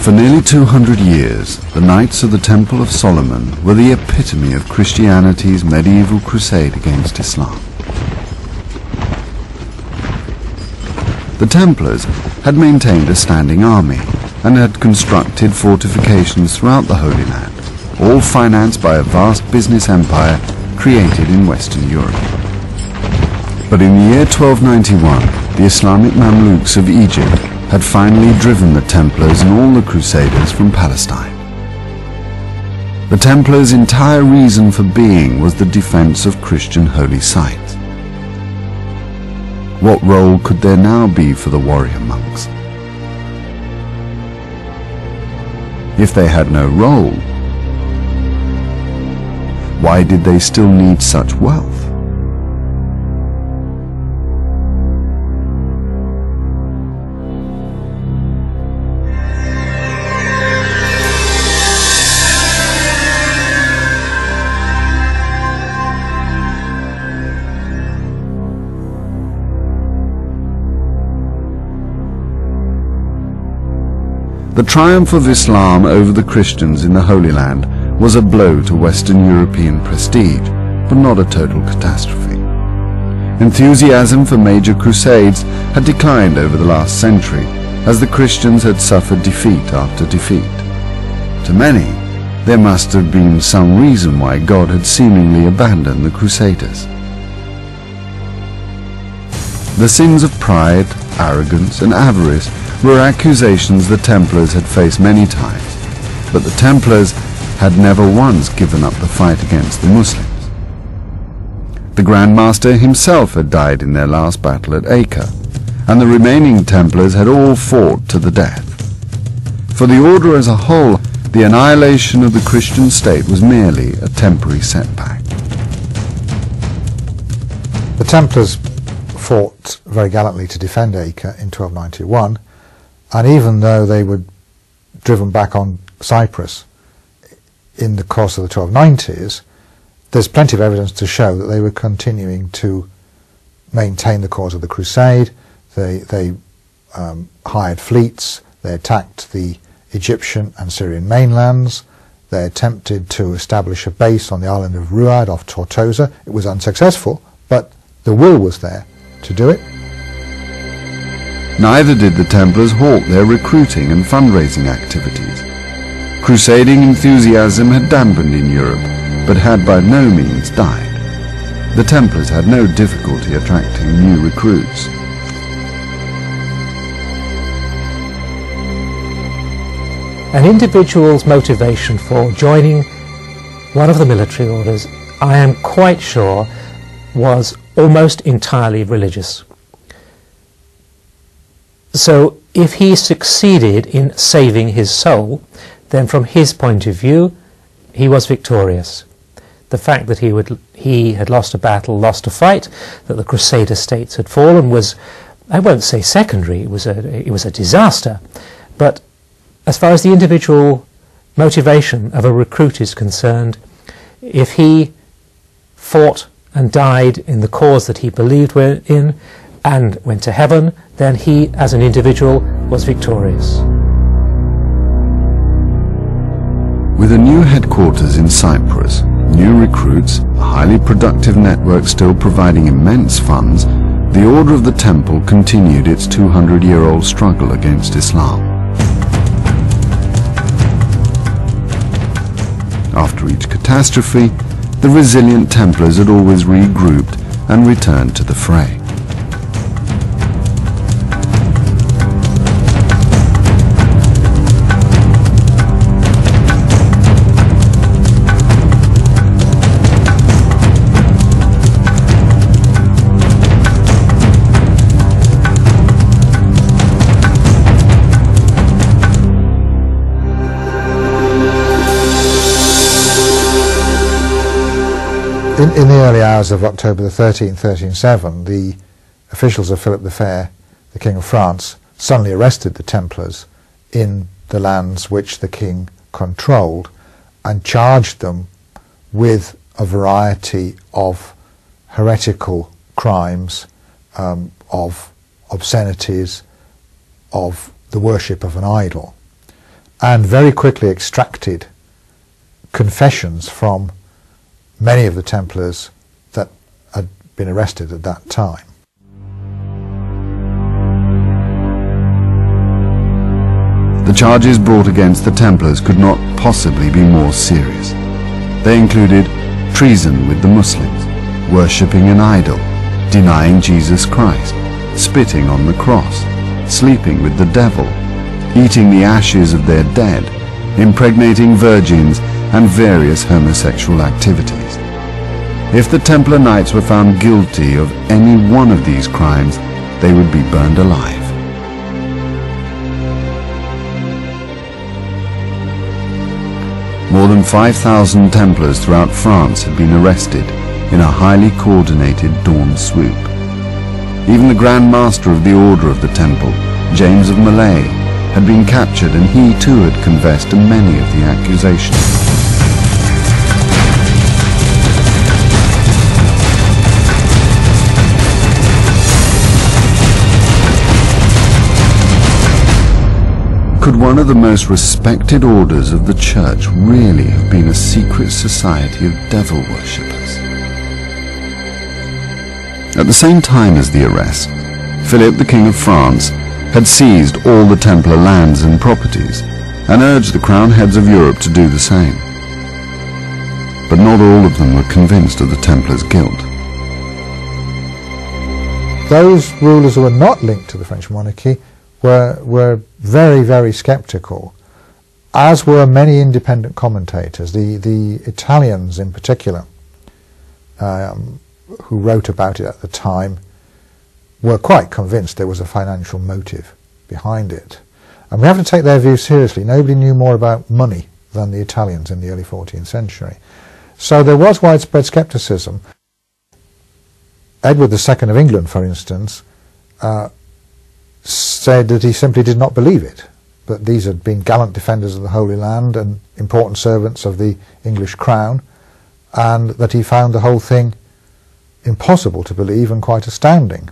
For nearly 200 years, the Knights of the Temple of Solomon were the epitome of Christianity's medieval crusade against Islam. The Templars had maintained a standing army and had constructed fortifications throughout the Holy Land, all financed by a vast business empire created in Western Europe. But in the year 1291, the Islamic Mamluks of Egypt had finally driven the Templars and all the Crusaders from Palestine. The Templars' entire reason for being was the defense of Christian holy sites. What role could there now be for the warrior monks? If they had no role, why did they still need such wealth? The triumph of Islam over the Christians in the Holy Land was a blow to Western European prestige, but not a total catastrophe. Enthusiasm for major crusades had declined over the last century, as the Christians had suffered defeat after defeat. To many, there must have been some reason why God had seemingly abandoned the Crusaders. The sins of pride, arrogance, and avarice were accusations the Templars had faced many times, but the Templars had never once given up the fight against the Muslims. The Grand Master himself had died in their last battle at Acre, and the remaining Templars had all fought to the death. For the order as a whole, the annihilation of the Christian state was merely a temporary setback. The Templars fought very gallantly to defend Acre in 1291, and even though they were driven back on Cyprus in the course of the 1290s, there's plenty of evidence to show that they were continuing to maintain the cause of the crusade. They hired fleets, they attacked the Egyptian and Syrian mainlands, they attempted to establish a base on the island of Ruad off Tortosa. It was unsuccessful, but the will was there to do it. Neither did the Templars halt their recruiting and fundraising activities. Crusading enthusiasm had dampened in Europe, but had by no means died. The Templars had no difficulty attracting new recruits. An individual's motivation for joining one of the military orders, I am quite sure, was almost entirely religious. So if he succeeded in saving his soul, then from his point of view, he was victorious. The fact that he had lost a battle, lost a fight, that the Crusader states had fallen was, I won't say secondary, it was a disaster. But as far as the individual motivation of a recruit is concerned, if he fought and died in the cause that he believed in and went to heaven, then he, as an individual, was victorious. With a new headquarters in Cyprus, new recruits, a highly productive network still providing immense funds, the Order of the Temple continued its 200-year-old struggle against Islam. After each catastrophe, the resilient Templars had always regrouped and returned to the fray. In the early hours of October the 13th, 1307, the officials of Philip the Fair, the King of France, suddenly arrested the Templars in the lands which the king controlled and charged them with a variety of heretical crimes, of obscenities, of the worship of an idol. and very quickly extracted confessions from many of the Templars that had been arrested at that time. The charges brought against the Templars could not possibly be more serious. They included treason with the Muslims, worshipping an idol, denying Jesus Christ, spitting on the cross, sleeping with the devil, eating the ashes of their dead, impregnating virgins, and various homosexual activities. If the Templar Knights were found guilty of any one of these crimes, they would be burned alive. More than 5,000 Templars throughout France had been arrested in a highly coordinated dawn swoop. Even the Grand Master of the Order of the Temple, James of Malay, had been captured, and he too had confessed to many of the accusations. Could one of the most respected orders of the Church really have been a secret society of devil worshippers? At the same time as the arrest, Philip, the King of France, had seized all the Templar lands and properties, and urged the crown heads of Europe to do the same. But not all of them were convinced of the Templars' guilt. Those rulers who were not linked to the French monarchy were very, very sceptical, as were many independent commentators. The Italians in particular, who wrote about it at the time, were quite convinced there was a financial motive behind it. And we have to take their view seriously. Nobody knew more about money than the Italians in the early 14th century. So there was widespread scepticism. Edward II of England, for instance, said that he simply did not believe it, that these had been gallant defenders of the Holy Land and important servants of the English crown, and that he found the whole thing impossible to believe and quite astounding.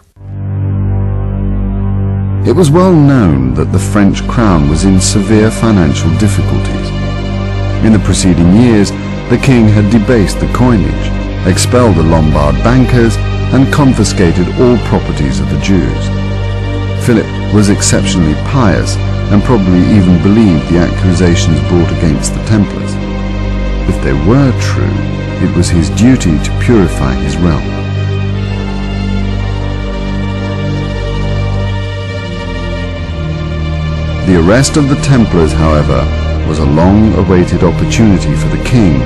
It was well known that the French crown was in severe financial difficulties. In the preceding years, the king had debased the coinage, expelled the Lombard bankers, and confiscated all properties of the Jews. Philip was exceptionally pious and probably even believed the accusations brought against the Templars. If they were true, it was his duty to purify his realm. The arrest of the Templars, however, was a long-awaited opportunity for the king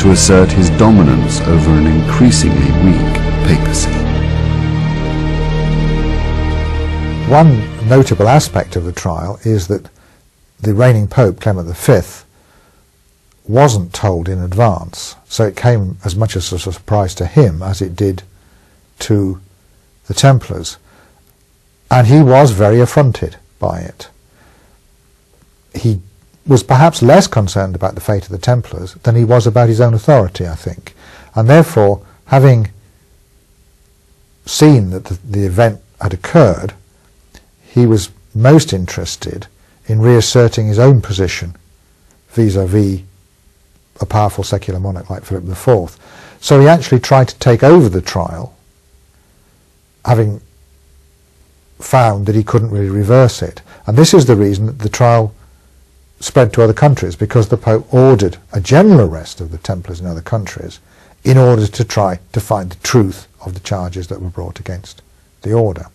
to assert his dominance over an increasingly weak papacy. One notable aspect of the trial is that the reigning Pope, Clement V, wasn't told in advance, so it came as much as a surprise to him as it did to the Templars, and he was very affronted by it. He was perhaps less concerned about the fate of the Templars than he was about his own authority, I think, and therefore, having seen that the event had occurred, he was most interested in reasserting his own position vis-à-vis a powerful secular monarch like Philip IV. So he actually tried to take over the trial, having found that he couldn't really reverse it. And this is the reason that the trial spread to other countries, because the Pope ordered a general arrest of the Templars in other countries in order to try to find the truth of the charges that were brought against the order.